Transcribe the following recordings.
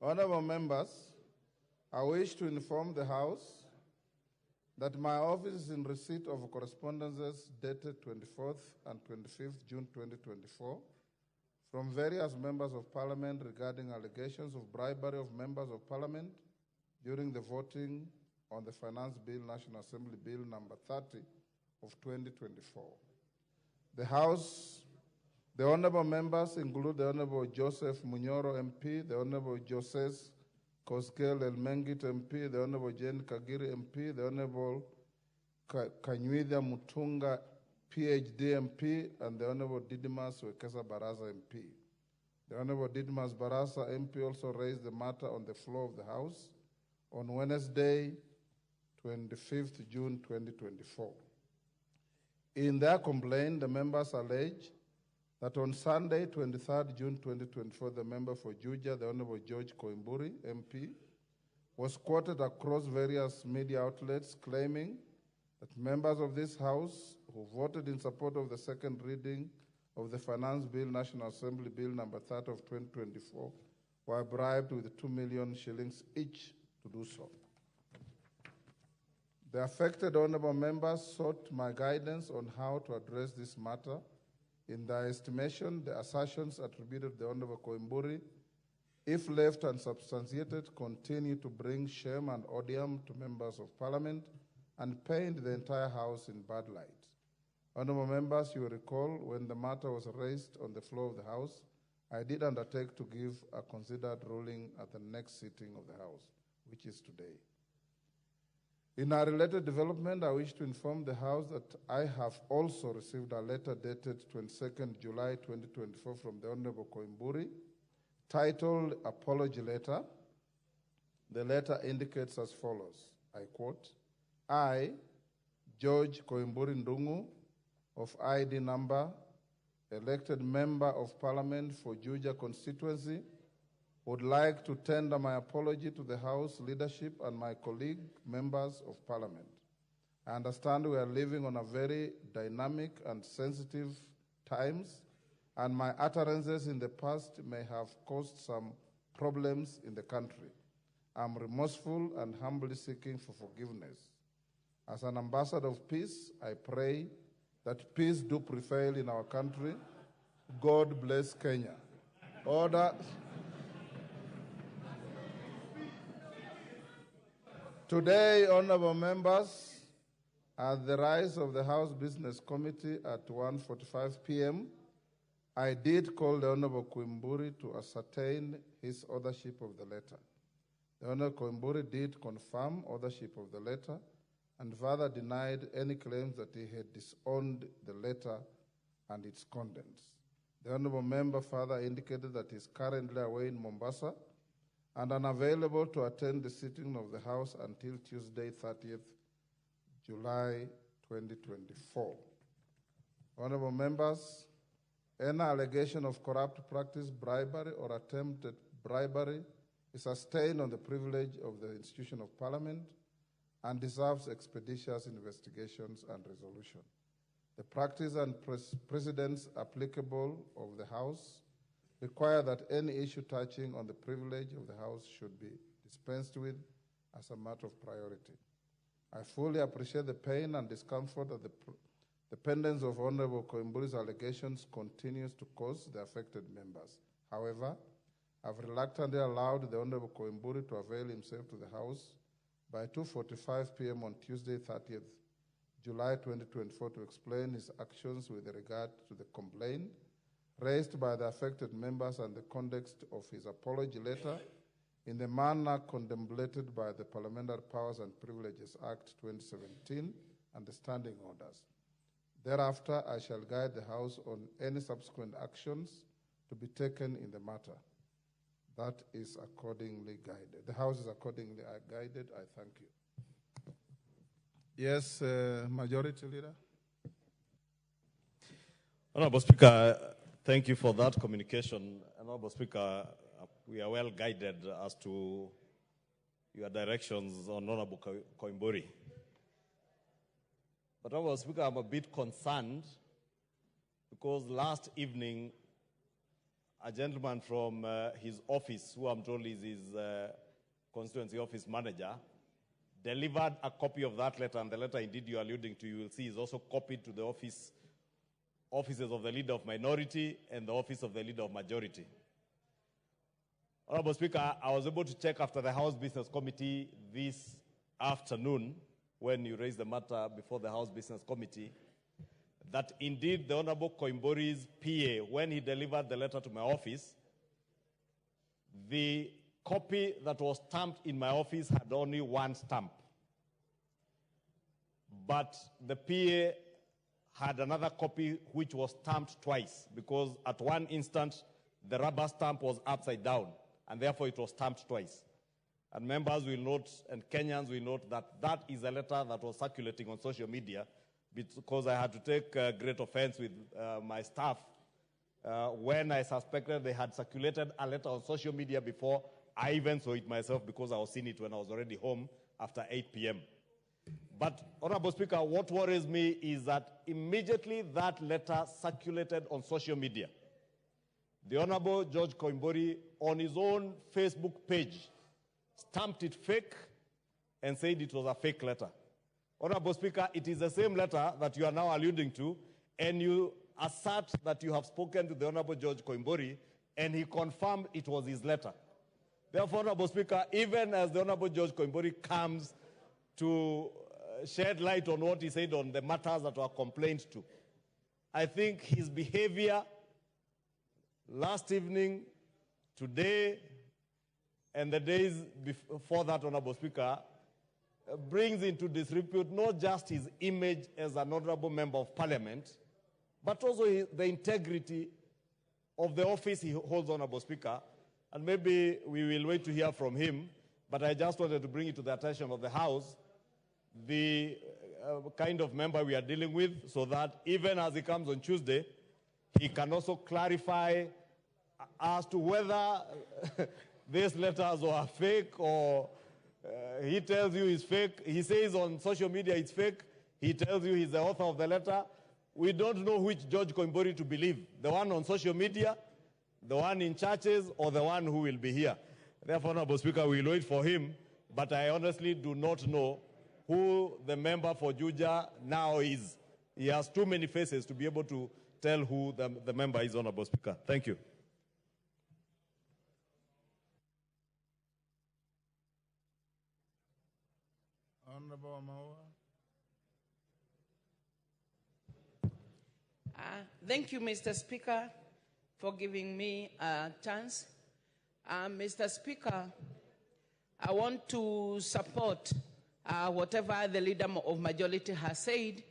Honorable members, I wish to inform the House that my office is in receipt of correspondences dated 24th and 25th June 2024 from various members of Parliament regarding allegations of bribery of members of Parliament during the voting on the Finance Bill, National Assembly Bill number 30 of 2024. The honorable members include the Honorable Joseph Munyoro MP, the Honorable Joses Kosgei Elmengit MP, the Honorable Jane Kagiri MP, the Honorable Kanywitha Mutunga PhD MP, and the Honorable Didmus Wekesa Barasa MP. The Honorable Didmus Barasa MP also raised the matter on the floor of the House on Wednesday, 25th June 2024. In their complaint, the members allege that on Sunday, 23rd June 2024, the member for Juja, the Honorable George Koimburi, MP, was quoted across various media outlets claiming that members of this House who voted in support of the second reading of the Finance Bill, National Assembly Bill number 30 of 2024, were bribed with 2 million shillings each to do so. The affected honorable members sought my guidance on how to address this matter. In their estimation, the assertions attributed to the Honorable Koimburi, if left unsubstantiated, continue to bring shame and odium to members of Parliament and paint the entire House in bad light. Honorable members, you will recall when the matter was raised on the floor of the House, I did undertake to give a considered ruling at the next sitting of the House, which is today. In a related development, I wish to inform the House that I have also received a letter dated 22nd July 2024 from the Honorable Koimburi, titled Apology Letter. The letter indicates as follows, I quote, I, George Koimburi Ndungu, of ID number, elected member of Parliament for Juja constituency, would like to tender my apology to the House leadership and my colleague members of Parliament. I understand we are living on a very dynamic and sensitive times, and my utterances in the past may have caused some problems in the country. I'm remorseful and humbly seeking for forgiveness. As an ambassador of peace, I pray that peace do prevail in our country. God bless Kenya. Order. Today, honorable members, at the rise of the House Business Committee at 1:45 p.m., I did call the Honorable Koimburi to ascertain his authorship of the letter. The Honorable Koimburi did confirm authorship of the letter and further denied any claims that he had disowned the letter and its contents. The Honorable member further indicated that he is currently away in Mombasa and unavailable to attend the sitting of the House until Tuesday, 30th July 2024. Honorable members, any allegation of corrupt practice, bribery, or attempted bribery is sustained on the privilege of the institution of Parliament and deserves expeditious investigations and resolution. The practice and precedents applicable of the House require that any issue touching on the privilege of the House should be dispensed with as a matter of priority. I fully appreciate the pain and discomfort that the pendence of Honorable Koimburi's allegations continues to cause the affected members. However, I've reluctantly allowed the Honorable Koimburi to avail himself to the House by 2:45 p.m. on Tuesday, 30th July 2024 to explain his actions with regard to the complaint raised by the affected members and the context of his apology letter in the manner contemplated by the Parliamentary Powers and Privileges Act 2017 and the standing orders. Thereafter, I shall guide the House on any subsequent actions to be taken in the matter. That is accordingly guided. The House is accordingly guided. I thank you. Yes, Majority Leader. Honorable Speaker, thank you for that communication. Honorable Speaker, we are well guided as to your directions on Honorable Koimburi. But Honorable Speaker, I'm a bit concerned because last evening a gentleman from his office, who I'm told is his constituency office manager, delivered a copy of that letter, and the letter indeed you're alluding to, you will see, is also copied to the offices of the Leader of Minority and the Office of the Leader of Majority. Honorable Speaker, I was able to check after the House Business Committee this afternoon, when you raised the matter before the House Business Committee, that indeed the Honorable Koimburi's PA, when he delivered the letter to my office, the copy that was stamped in my office had only one stamp. But the PA had another copy which was stamped twice, because at one instant the rubber stamp was upside down, and therefore it was stamped twice. And members will note, and Kenyans will note, that that is a letter that was circulating on social media, because I had to take great offense with my staff when I suspected they had circulated a letter on social media before I even saw it myself, because I was seeing it when I was already home after 8 p.m. But, Honorable Speaker, what worries me is that immediately that letter circulated on social media, the Honorable George Koimburi, on his own Facebook page, stamped it fake and said it was a fake letter. Honorable Speaker, it is the same letter that you are now alluding to, and you assert that you have spoken to the Honorable George Koimburi, and he confirmed it was his letter. Therefore, Honorable Speaker, even as the Honorable George Koimburi comes to shed light on what he said on the matters that were complained to, I think his behavior last evening, today, and the days before that, Honorable Speaker, brings into disrepute not just his image as an honorable member of parliament, but also the integrity of the office he holds, Honorable Speaker. And maybe we will wait to hear from him, but I just wanted to bring it to the attention of the House, the kind of member we are dealing with, so that even as he comes on Tuesday, he can also clarify as to whether these letters were fake, or he tells you it's fake. He says on social media it's fake. He tells you he's the author of the letter. We don't know which George Koimburi to believe, the one on social media, the one in churches, or the one who will be here. Therefore, Honorable Speaker, we will wait for him, but I honestly do not know who the member for Juja now is. He has too many faces to be able to tell who the member is, Honorable Speaker. Thank you. Honorable Maua. Thank you, Mr. Speaker, for giving me a chance. Mr. Speaker, I want to support whatever the Leader of Majority has said.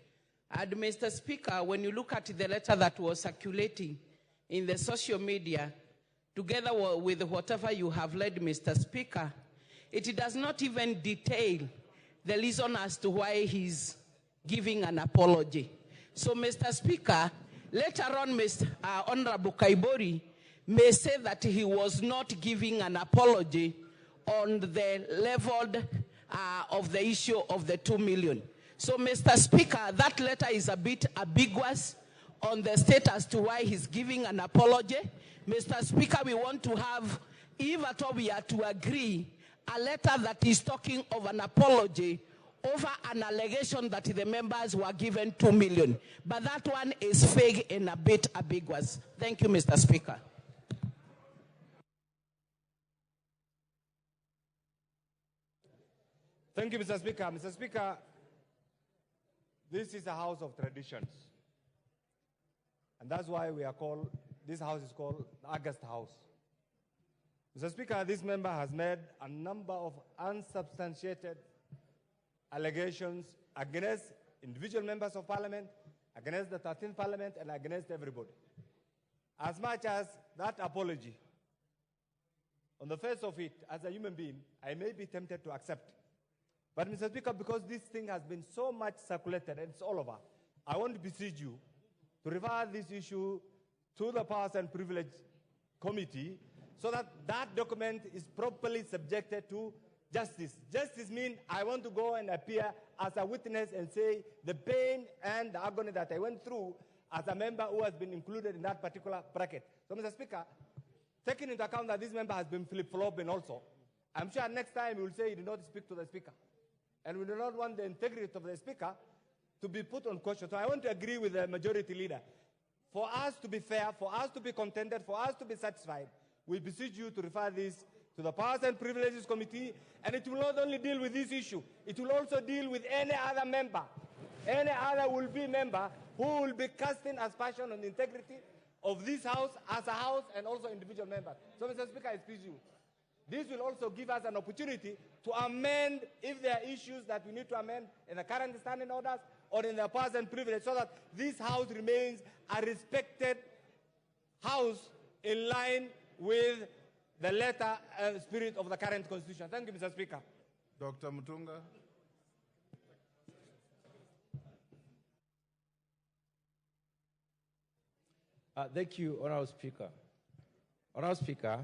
And Mr. Speaker, when you look at the letter that was circulating in the social media, together with whatever you have read, Mr. Speaker, it does not even detail the reason as to why he's giving an apology. So, Mr. Speaker, later on, Mr. Honorable Koimburi may say that he was not giving an apology on the level of the issue of the 2 million. So, Mr. Speaker, that letter is a bit ambiguous on the state as to why he's giving an apology. Mr. Speaker, we want to have, if at all we are to agree, a letter that is talking of an apology over an allegation that the members were given 2 million. But that one is vague and a bit ambiguous. Thank you, Mr. Speaker. Thank you, Mr. Speaker. Mr. Speaker, this is a house of traditions. And that's why this house is called the August House. Mr. Speaker, this member has made a number of unsubstantiated allegations against individual members of parliament, against the 13th parliament, and against everybody. As much as that apology, on the face of it, as a human being, I may be tempted to accept. But Mr. Speaker, because this thing has been so much circulated and it's all over, I want to beseech you to refer this issue to the Powers and Privilege Committee so that that document is properly subjected to justice. Justice means I want to go and appear as a witness and say the pain and the agony that I went through as a member who has been included in that particular bracket. So, Mr. Speaker, taking into account that this member has been flip-flopping also, I'm sure next time he will say he did not speak to the speaker. And we do not want the integrity of the speaker to be put on question. So I want to agree with the majority leader. For us to be fair, for us to be contented, for us to be satisfied, we beseech you to refer this to the Powers and Privileges Committee, and it will not only deal with this issue, it will also deal with any other member, any other will-be member who will be casting aspersion on the integrity of this House as a House and also individual members. So, Mr. Speaker, I speak you. This will also give us an opportunity to amend if there are issues that we need to amend in the current standing orders or in the powers and privilege, so that this House remains a respected House in line with the letter and spirit of the current Constitution. Thank you, Mr. Speaker. Dr. Mutunga. Thank you, Honourable Speaker. Honourable Speaker,